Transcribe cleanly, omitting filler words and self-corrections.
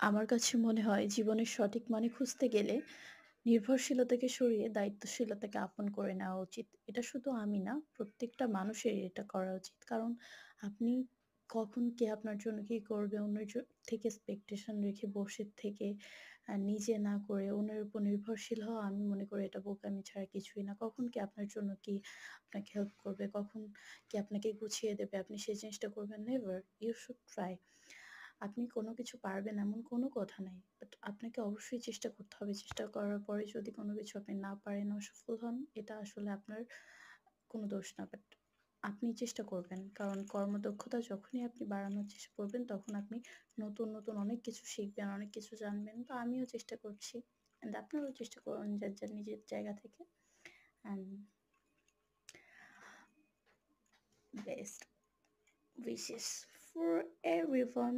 আমার কাছে মনে হয় জীবনের সঠিক মানে খুঁজতে গেলে নির্ভরশীলতাকে সরিয়ে দায়িত্বশীলতাকে আপন করে নেওয়া উচিত। এটা শুধু আমি না, প্রত্যেকটা মানুষেরই এটা করা উচিত। কারণ আপনি কখন কে আপনার জন্য কি করবে অন্যের থেকে এক্সপেকটেশন রেখে বসে থেকে নিজে না করে অন্যের উপর নির্ভরশীল হওয়া আমি মনে করি এটা বোকামি ছাড়া কিছুই না। কখন কে আপনার জন্য কি আপনাকে হেল্প করবে, কখন কে আপনাকে গুছিয়ে দেবে, আপনি সেই জিনিসটা করবেন নেভার। You should try. আপনি কোনো কিছু পারবেন এমন কোনো কথা নাই। বাট আপনাকে অবশ্যই চেষ্টা করতে হবে। চেষ্টা করার পরে যদি কোনো কিছু আপনি না পারেন, অসফল হন, এটা আসলে আপনার কোনো দোষ না। বাট আপনি চেষ্টা করবেন। কারণ কর্মদক্ষতা যখনই আপনি বাড়ানোর চেষ্টা করবেন, তখন আপনি নতুন, নতুন অনেক কিছু শিখবেন, অনেক কিছু জানবেন। তো আমিও চেষ্টা করছি। অ্যান্ড আপনারাও চেষ্টা করুন যার, যার নিজের জায়গা থেকে। And best wishes for everyone.